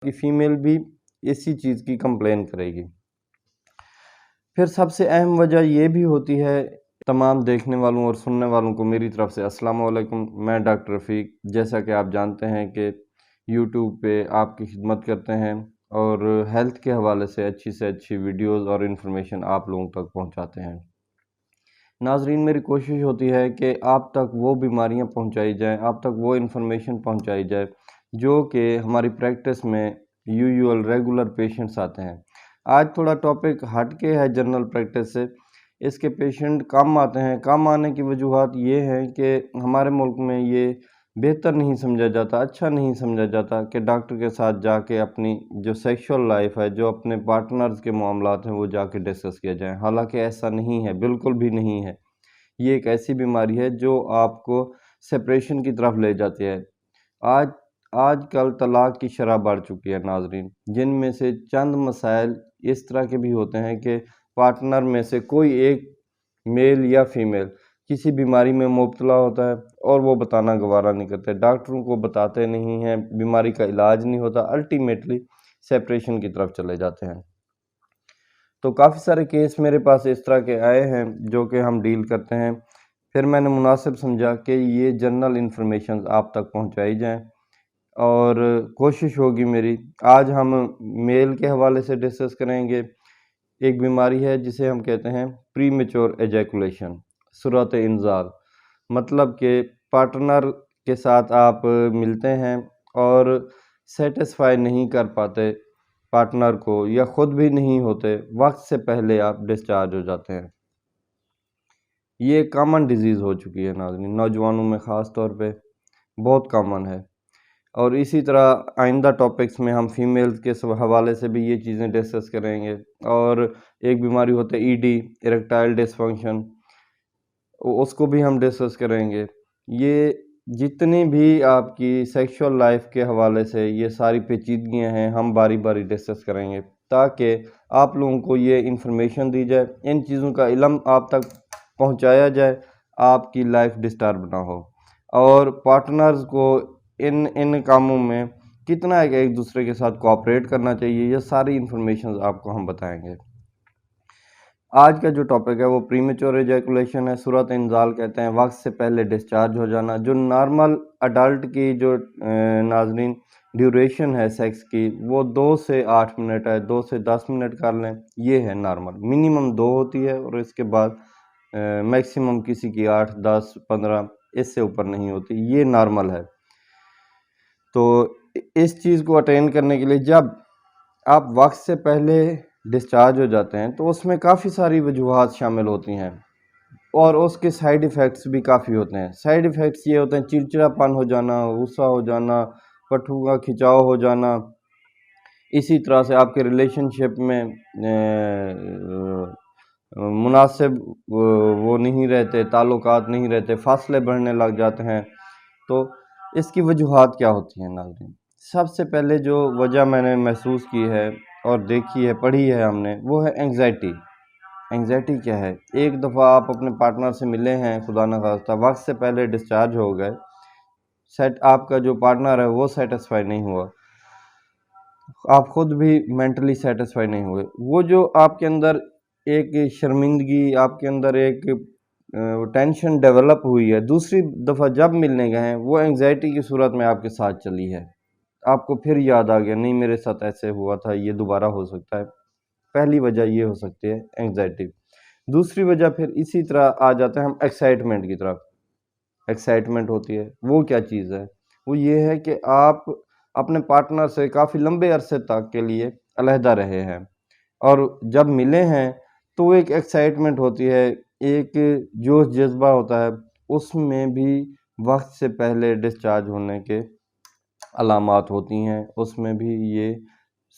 کہ فیمیل بھی اسی چیز کی کمپلین کرے گی۔ پھر سب سے اہم وجہ یہ بھی ہوتی ہے، تمام دیکھنے والوں اور سننے والوں کو میری طرف سے السلام علیکم، میں ڈاکٹر رفیق۔ جیسا کہ آپ جانتے ہیں کہ یوٹیوب پہ آپ کی خدمت کرتے ہیں اور ہیلتھ کے حوالے سے اچھی ویڈیوز اور انفارمیشن آپ لوگوں تک پہنچاتے ہیں۔ ناظرین، میری کوشش ہوتی ہے کہ آپ تک وہ بیماریاں پہنچائی جائیں، آپ تک وہ انفارمیشن پہنچائی جائے جو کہ ہماری پریکٹس میں ریگولر پیشنٹس آتے ہیں۔ آج تھوڑا ٹاپک ہٹ کے ہے جنرل پریکٹس سے، اس کے پیشنٹ کم آتے ہیں۔ کم آنے کی وجوہات یہ ہیں کہ ہمارے ملک میں یہ بہتر نہیں سمجھا جاتا، اچھا نہیں سمجھا جاتا کہ ڈاکٹر کے ساتھ جا کے اپنی جو سیکشول لائف ہے، جو اپنے پارٹنرز کے معاملات ہیں، وہ جا کے ڈسکس کیا جائیں۔ حالانکہ ایسا نہیں ہے، بالکل بھی نہیں ہے۔ یہ ایک ایسی بیماری ہے جو آپ کو سپریشن کی طرف لے جاتی ہے۔ آج کل طلاق کی شرح بڑھ چکی ہے ناظرین، جن میں سے چند مسائل اس طرح کے بھی ہوتے ہیں کہ پارٹنر میں سے کوئی ایک میل یا فیمیل کسی بیماری میں مبتلا ہوتا ہے اور وہ بتانا گوارا نہیں کرتے، ڈاکٹروں کو بتاتے نہیں ہیں، بیماری کا علاج نہیں ہوتا، الٹیمیٹلی سپریشن کی طرف چلے جاتے ہیں۔ تو کافی سارے کیس میرے پاس اس طرح کے آئے ہیں جو کہ ہم ڈیل کرتے ہیں۔ پھر میں نے مناسب سمجھا کہ یہ جنرل انفارمیشنز آپ تک پہنچائی جائیں، اور کوشش ہوگی میری۔ آج ہم میل کے حوالے سے ڈسکس کریں گے۔ ایک بیماری ہے جسے ہم کہتے ہیں پری میچور ایجیکولیشن، سرعت انزال۔ مطلب کہ پارٹنر کے ساتھ آپ ملتے ہیں اور سیٹسفائی نہیں کر پاتے پارٹنر کو، یا خود بھی نہیں ہوتے، وقت سے پہلے آپ ڈسچارج ہو جاتے ہیں۔ یہ کامن ڈیزیز ہو چکی ہے ناظرین، نوجوانوں میں خاص طور پہ بہت کامن ہے۔ اور اسی طرح آئندہ ٹاپکس میں ہم فیمیلز کے حوالے سے بھی یہ چیزیں ڈسکس کریں گے۔ اور ایک بیماری ہوتا ہے ED، اریکٹائل ڈسفنکشن، اس کو بھی ہم ڈسکس کریں گے۔ یہ جتنی بھی آپ کی سیکشول لائف کے حوالے سے یہ ساری پیچیدگیاں ہیں، ہم باری باری ڈسکس کریں گے تاکہ آپ لوگوں کو یہ انفارمیشن دی جائے، ان چیزوں کا علم آپ تک پہنچایا جائے، آپ کی لائف ڈسٹرب نہ ہو، اور پارٹنرز کو ان کاموں میں کتنا ایک دوسرے کے ساتھ کوآپریٹ کرنا چاہیے، یہ ساری انفارمیشنز آپ کو ہم بتائیں گے۔ آج کا جو ٹاپک ہے وہ پری میچور ایجیکولیشن ہے، سرعت انزال کہتے ہیں، وقت سے پہلے ڈسچارج ہو جانا۔ جو نارمل اڈلٹ کی جو ناظرین ڈیوریشن ہے سیکس کی، وہ 2 سے 8 منٹ ہے، 2 سے 10 منٹ کر لیں، یہ ہے نارمل۔ منیمم 2 ہوتی ہے اور اس کے بعد میکسیمم کسی کی 8، 10، 15، اس سے اوپر نہیں ہوتی، یہ نارمل ہے۔ تو اس چیز کو اٹین کرنے کے لیے جب آپ وقت سے پہلے ڈسچارج ہو جاتے ہیں تو اس میں کافی ساری وجوہات شامل ہوتی ہیں، اور اس کے سائیڈ ایفیکٹس بھی کافی ہوتے ہیں۔ سائیڈ ایفیکٹس یہ ہوتے ہیں چڑچڑا پن ہو جانا، غصہ ہو جانا، پٹھوں کا کھچاؤ ہو جانا، اسی طرح سے آپ کے ریلیشن شپ میں مناسب وہ نہیں رہتے، تعلقات نہیں رہتے، فاصلے بڑھنے لگ جاتے ہیں۔ تو اس کی وجوہات کیا ہوتی ہیں ناظرین؟ سب سے پہلے جو وجہ میں نے محسوس کی ہے اور دیکھی ہے، پڑھی ہے ہم نے، وہ ہے انگزائٹی۔ انگزائٹی کیا ہے؟ ایک دفعہ آپ اپنے پارٹنر سے ملے ہیں، خدا نخواستہ وقت سے پہلے ڈسچارج ہو گئے، آپ کا جو پارٹنر ہے وہ سیٹسفائی نہیں ہوا، آپ خود بھی مینٹلی سیٹسفائی نہیں ہوئے، وہ جو آپ کے اندر ایک شرمندگی، آپ کے اندر ایک ٹینشن ڈیولپ ہوئی ہے، دوسری دفعہ جب ملنے گئے ہیں وہ انگزائٹی کی صورت میں آپ کے ساتھ چلی ہے، آپ کو پھر یاد آ گیا نہیں میرے ساتھ ایسے ہوا تھا، یہ دوبارہ ہو سکتا ہے۔ پہلی وجہ یہ ہو سکتی ہے انگزائٹی۔ دوسری وجہ پھر اسی طرح آ جاتے ہیں ہم ایکسائٹمنٹ کی طرف۔ ایکسائٹمنٹ ہوتی ہے، وہ کیا چیز ہے؟ وہ یہ ہے کہ آپ اپنے پارٹنر سے کافی لمبے عرصے تک کے لیے علیحدہ رہے ہیں، اور جب ملے ہیں تو وہ ایک ایکسائٹمنٹ ہوتی ہے، ایک جوش جذبہ ہوتا ہے، اس میں بھی وقت سے پہلے ڈسچارج ہونے کے علامات ہوتی ہیں، اس میں بھی یہ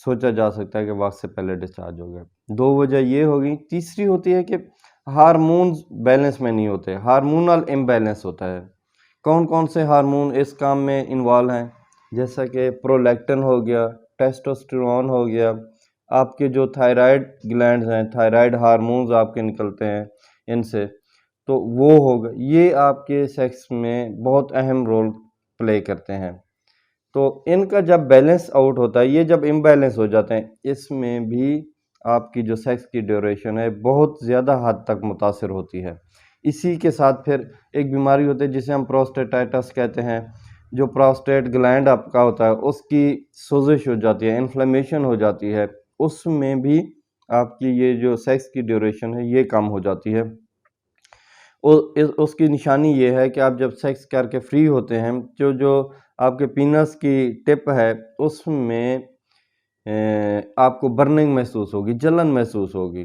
سوچا جا سکتا ہے کہ وقت سے پہلے ڈسچارج ہو گئے۔ 2 وجہ یہ ہوگی۔ تیسری ہوتی ہے کہ ہارمونز بیلنس میں نہیں ہوتے، ہارمونل امبیلنس ہوتا ہے۔ کون کون سے ہارمون اس کام میں انوالو ہیں؟ جیسا کہ پرولیکٹن ہو گیا، ٹیسٹوسٹیرون ہو گیا، آپ کے جو تھائرائیڈ گلینڈز ہیں، تھائرائیڈ ہارمونز آپ کے نکلتے ہیں ان سے، تو وہ ہوگا، یہ آپ کے سیکس میں بہت اہم رول پلے کرتے ہیں۔ تو ان کا جب بیلنس آؤٹ ہوتا ہے، یہ جب امبیلنس ہو جاتے ہیں، اس میں بھی آپ کی جو سیکس کی ڈیوریشن ہے بہت زیادہ حد تک متاثر ہوتی ہے۔ اسی کے ساتھ پھر ایک بیماری ہوتی ہے جسے ہم پروسٹیٹائٹس کہتے ہیں، جو پروسٹیٹ گلینڈ آپ کا ہوتا ہے اس کی سوزش ہو جاتی ہے، انفلیمیشن ہو جاتی ہے، اس میں بھی آپ کی یہ جو سیکس کی ڈیوریشن ہے یہ کم ہو جاتی ہے۔ اس کی نشانی یہ ہے کہ آپ جب سیکس کر کے فری ہوتے ہیں، جو آپ کے پینس کی ٹپ ہے اس میں آپ کو برننگ محسوس ہوگی، جلن محسوس ہوگی۔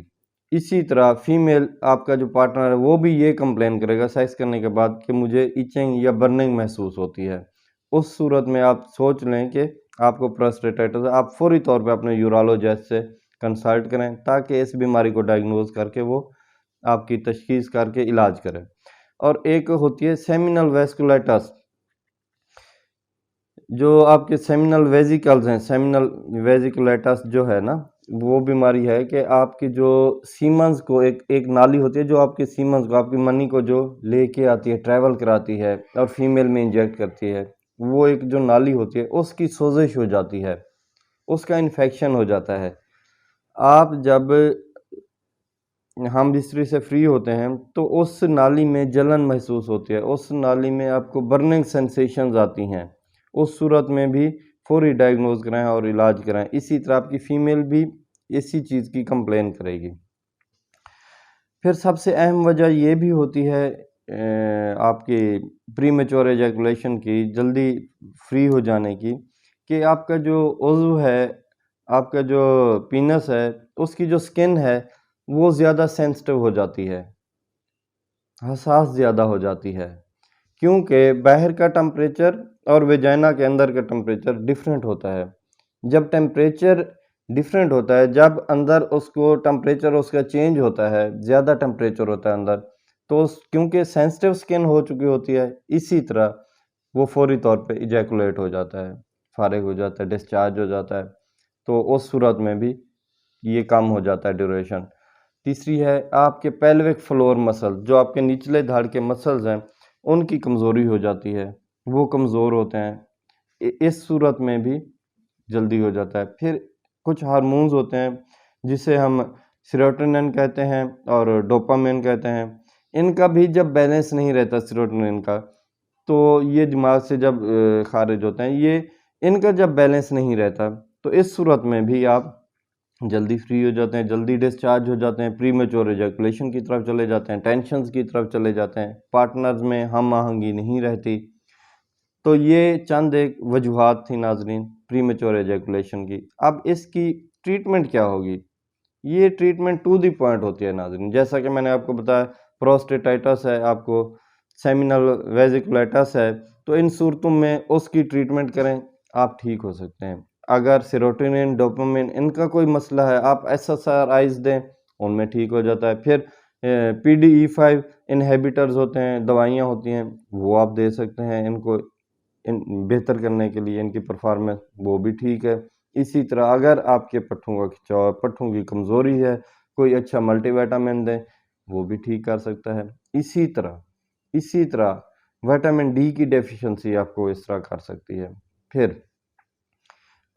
اسی طرح فیمیل آپ کا جو پارٹنر ہے وہ بھی یہ کمپلین کرے گا سیکس کرنے کے بعد کہ مجھے ایچنگ یا برننگ محسوس ہوتی ہے۔ اس صورت میں آپ سوچ لیں کہ آپ کو پروسٹیٹائٹس ہے، آپ فوری طور پہ اپنے یورالوجسٹ سے کنسلٹ کریں تاکہ اس بیماری کو ڈائگنوز کر کے وہ آپ کی تشخیص کر کے علاج کریں۔ اور ایک ہوتی ہے سیمینل ویسکولیٹس، جو آپ کے سیمینل ویزیکلز ہیں، سیمینل ویزیکولیٹس جو ہے نا، وہ بیماری ہے کہ آپ کی جو سیمنز کو ایک نالی ہوتی ہے جو آپ کے سیمنز کو، آپ کی منی کو جو لے کے آتی ہے، ٹریول کراتی ہے اور فیمیل میں انجیکٹ کرتی ہے، وہ ایک جو نالی ہوتی ہے اس کی سوزش ہو جاتی ہے، اس کا انفیکشن ہو جاتا ہے۔ آپ جب ہم بستری سے فری ہوتے ہیں تو اس نالی میں جلن محسوس ہوتی ہے، اس نالی میں آپ کو برننگ سینسیشنز آتی ہیں، اس صورت میں بھی فوری ڈائگنوز کریں اور علاج کریں۔ اسی طرح آپ کی فیمیل بھی اسی چیز کی کمپلین کرے گی۔ پھر سب سے اہم وجہ یہ بھی ہوتی ہے آپ کی پری میچور ایجیکولیشن کی، جلدی فری ہو جانے کی، کہ آپ کا جو عضو ہے، آپ کا جو پینس ہے، اس کی جو سکن ہے وہ زیادہ سینسٹیو ہو جاتی ہے، حساس زیادہ ہو جاتی ہے، کیونکہ باہر کا ٹمپریچر اور ویجائنا کے اندر کا ٹمپریچر ڈیفرنٹ ہوتا ہے۔ جب ٹمپریچر ڈیفرنٹ ہوتا ہے، جب اندر اس کو ٹمپریچر اس کا چینج ہوتا ہے، زیادہ ٹمپریچر ہوتا ہے اندر، تو کیونکہ سینسٹیو سکن ہو چکی ہوتی ہے، اسی طرح وہ فوری طور پہ ایجیکولیٹ ہو جاتا ہے، فارغ ہو جاتا ہے، ڈسچارج ہو جاتا ہے، تو اس صورت میں بھی یہ کم ہو جاتا ہے ڈیوریشن۔ تیسری ہے آپ کے پیلوک فلور مسل، جو آپ کے نچلے دھڑ کے مسلز ہیں ان کی کمزوری ہو جاتی ہے، وہ کمزور ہوتے ہیں، اس صورت میں بھی جلدی ہو جاتا ہے۔ پھر کچھ ہارمونز ہوتے ہیں جسے ہم سیروٹونن کہتے ہیں اور ڈوپامین کہتے ہیں، ان کا بھی جب بیلنس نہیں رہتا سیروٹونن کا، تو یہ دماغ سے جب خارج ہوتے ہیں، یہ ان کا جب بیلنس نہیں رہتا تو اس صورت میں بھی آپ جلدی فری ہو جاتے ہیں، جلدی ڈسچارج ہو جاتے ہیں، پری میچور ایجیکولیشن کی طرف چلے جاتے ہیں، ٹینشنز کی طرف چلے جاتے ہیں، پارٹنرز میں ہم آہنگی نہیں رہتی۔ تو یہ چند ایک وجوہات تھی ناظرین پری میچور ایجیکولیشن کی۔ اب اس کی ٹریٹمنٹ کیا ہوگی؟ یہ ٹریٹمنٹ ٹو دی پوائنٹ ہوتی ہے ناظرین، جیسا کہ میں نے آپ کو بتایا پروسٹیٹائٹس ہے، آپ کو سیمینل ویزیکولیٹس ہے، تو ان صورتوں میں اس کی ٹریٹمنٹ کریں، آپ ٹھیک ہو سکتے ہیں۔ اگر سیروٹونن، ڈوپامین ان کا کوئی مسئلہ ہے، آپ SSRIs دیں، ان میں ٹھیک ہو جاتا ہے۔ پھر PDE5 انہیبیٹرز ہوتے ہیں، دوائیاں ہوتی ہیں، وہ آپ دے سکتے ہیں ان کو بہتر کرنے کے لیے، ان کی پرفارمنس، وہ بھی ٹھیک ہے۔ اسی طرح اگر آپ کے پٹھوں کا کھچاؤ، پٹھوں کی کمزوری ہے، کوئی اچھا ملٹی ویٹامن دیں، وہ بھی ٹھیک کر سکتا ہے۔ اسی طرح ویٹامن ڈی کی ڈیفیشنسی آپ کو اس طرح کر سکتی ہے۔ پھر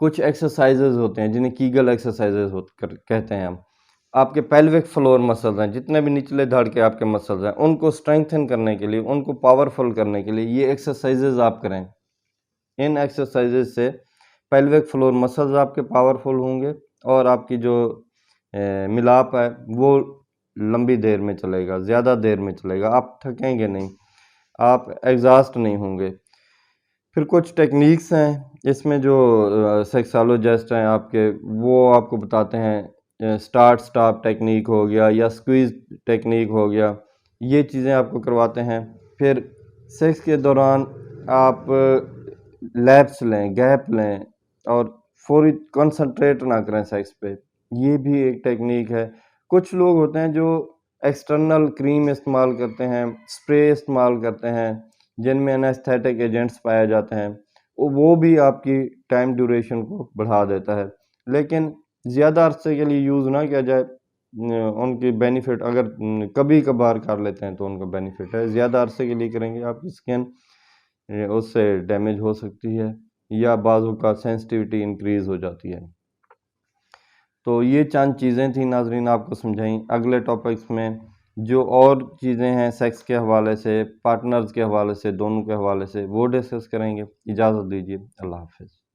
کچھ ایکسرسائزز ہوتے ہیں جنہیں کیگل ایکسرسائزز کہتے ہیں ہم، آپ کے پیلوک فلور مسلز ہیں، جتنے بھی نچلے دھڑ کے آپ کے مسلز ہیں، ان کو سٹرینگتھن کرنے کے لیے، ان کو پاورفل کرنے کے لیے یہ ایکسرسائزز آپ کریں۔ ان ایکسرسائزز سے پیلوک فلور مسلز آپ کے پاورفل ہوں گے اور آپ کی جو ملاپ ہے وہ لمبی دیر میں چلے گا، زیادہ دیر میں چلے گا، آپ تھکیں گے نہیں، آپ ایگزاسٹ نہیں ہوں گے۔ پھر کچھ ٹیکنیکس ہیں اس میں جو سیکسالوجسٹ ہیں آپ کے، وہ آپ کو بتاتے ہیں، سٹارٹ سٹاپ ٹیکنیک ہو گیا یا سکویز ٹیکنیک ہو گیا، یہ چیزیں آپ کو کرواتے ہیں۔ پھر سیکس کے دوران آپ لیپس لیں، گیپ لیں اور فوری کنسنٹریٹ نہ کریں سیکس پہ، یہ بھی ایک ٹیکنیک ہے۔ کچھ لوگ ہوتے ہیں جو ایکسٹرنل کریم استعمال کرتے ہیں، اسپرے استعمال کرتے ہیں جن میں انیستھیٹک ایجنٹس پائے جاتے ہیں، وہ بھی آپ کی ٹائم ڈیوریشن کو بڑھا دیتا ہے، لیکن زیادہ عرصے کے لیے یوز نہ کیا جائے۔ ان کی بینیفٹ اگر کبھی کبھار کر لیتے ہیں تو ان کا بینیفٹ ہے، زیادہ عرصے کے لیے کریں گے آپ کی سکن اس سے ڈیمیج ہو سکتی ہے۔ یا بعضوں کا سینسٹیوٹی انکریز ہو جاتی ہے۔ تو یہ چند چیزیں تھیں ناظرین آپ کو سمجھائیں۔ اگلے ٹاپکس میں جو اور چیزیں ہیں سیکس کے حوالے سے، پارٹنرز کے حوالے سے، دونوں کے حوالے سے، وہ ڈسکس کریں گے۔ اجازت دیجیے، اللہ حافظ۔